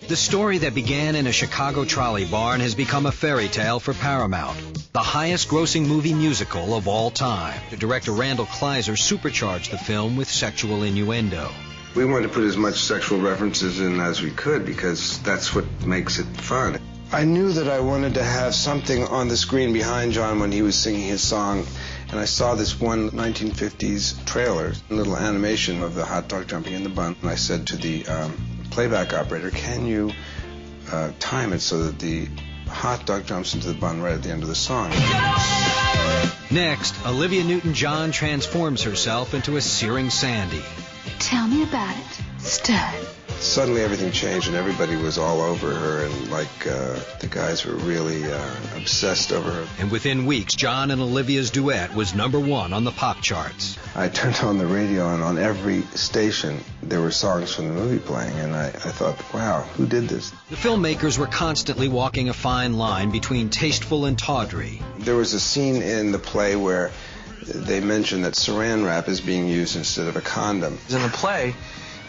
The story that began in a Chicago trolley barn has become a fairy tale for Paramount, the highest-grossing movie musical of all time. The director Randal Kleiser supercharged the film with sexual innuendo. We wanted to put as much sexual references in as we could because that's what makes it fun. I knew that I wanted to have something on the screen behind John when he was singing his song, and I saw this one 1950s trailer, a little animation of the hot dog jumping in the bun, and I said to the playback operator, can you time it so that the hot dog jumps into the bun right at the end of the song? Next, Olivia Newton-John transforms herself into a searing Sandy. Tell me about it, stud. Suddenly everything changed and everybody was all over her, and the guys were really obsessed over her. And within weeks, John and Olivia's duet was #1 on the pop charts. I turned on the radio, and on every station there were songs from the movie playing, and I thought, wow, who did this? The filmmakers were constantly walking a fine line between tasteful and tawdry. There was a scene in the play where they mentioned that saran wrap is being used instead of a condom. In the play,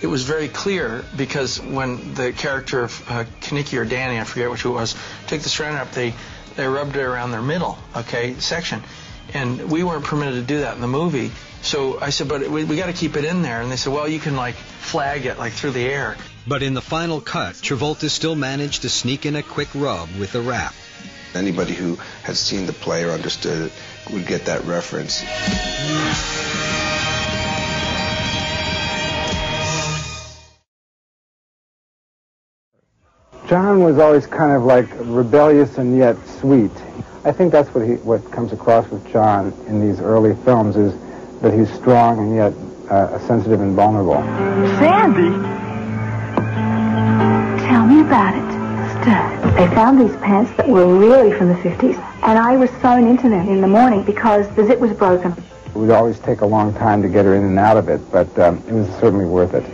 it was very clear because when the character of Kaniki or Danny, I forget which it was, took the saran wrap, they rubbed it around their middle, section. And we weren't permitted to do that in the movie. So I said, but we got to keep it in there. And they said, well, you can flag it through the air. But in the final cut, Travolta still managed to sneak in a quick rub with the wrap. Anybody who had seen the play or understood it would get that reference. John was always kind of rebellious and yet sweet. I think that's what comes across with John in these early films, is that he's strong and yet sensitive and vulnerable. Sandy! Tell me about it, stud. They found these pants that were really from the 50s, and I was sewn into them in the morning because the zip was broken. It would always take a long time to get her in and out of it, but it was certainly worth it.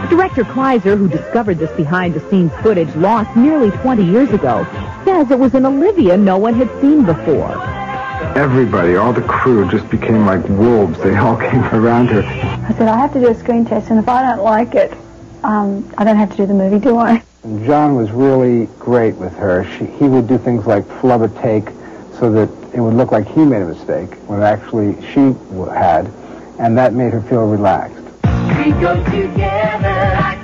Director Kleiser, who discovered this behind-the-scenes footage lost nearly 20 years ago, says it was an Olivia no one had seen before. Everybody, all the crew, just became like wolves. They all came around her. I said, I have to do a screen test, and if I don't like it, I don't have to do the movie, do I? And John was really great with her. He would do things like flub a take so that it would look like he made a mistake when actually she had, and that made her feel relaxed. We go together like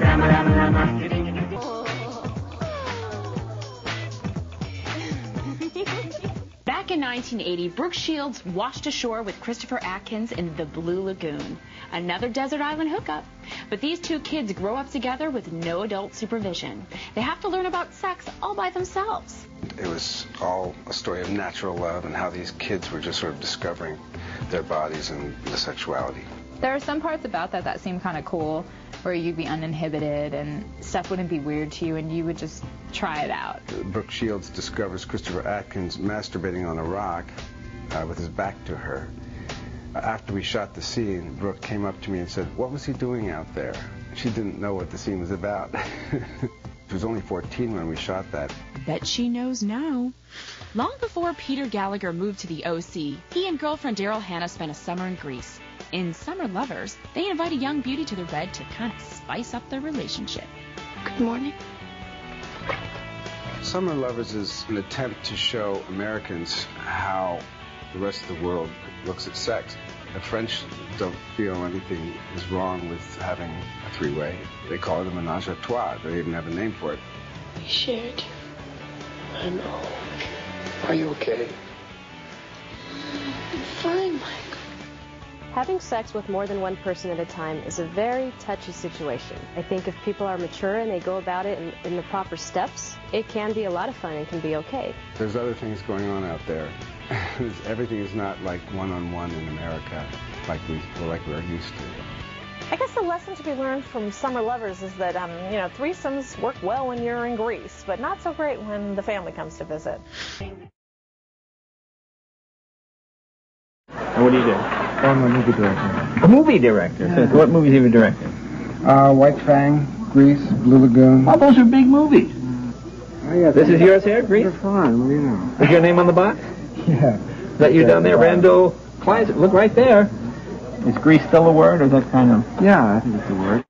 Back in 1980, Brooke Shields washed ashore with Christopher Atkins in the Blue Lagoon. Another desert island hookup. But these two kids grow up together with no adult supervision. They have to learn about sex all by themselves. It was all a story of natural love and how these kids were just sort of discovering their bodies and the sexuality. There are some parts about that seem kind of cool, where you'd be uninhibited and stuff wouldn't be weird to you and you would just try it out. Brooke Shields discovers Christopher Atkins masturbating on a rock with his back to her. After we shot the scene, Brooke came up to me and said, "What was he doing out there?" She didn't know what the scene was about. She was only 14 when we shot that. Bet she knows now. Long before Peter Gallagher moved to the OC, he and girlfriend Daryl Hannah spent a summer in Greece. In Summer Lovers, they invite a young beauty to the Red to kind of spice up their relationship. Good morning. Summer Lovers is an attempt to show Americans how the rest of the world looks at sex. The French don't feel anything is wrong with having a three-way. They call it a ménage à trois. They even have a name for it. We shared. I know. Are you okay? I'm fine, Mike. Having sex with more than one person at a time is a very touchy situation. I think if people are mature and they go about it in the proper steps, it can be a lot of fun and can be okay. There's other things going on out there. Everything is not like one-on-one in America like we're used to. I guess the lesson to be learned from Summer Lovers is that, threesomes work well when you're in Greece, but not so great when the family comes to visit. And what do you do? I'm a movie director. A movie director? Yeah. So what movies have you directed? White Fang, Grease, Blue Lagoon. Oh, those are big movies. Oh, yeah, this is yours here, Grease? They're fine, what do you know? Is your name on the box? Yeah. Is that you down there, Randal Kleiser? Look right there. Is Grease still a word, or is that kind of... Yeah, I think it's a word.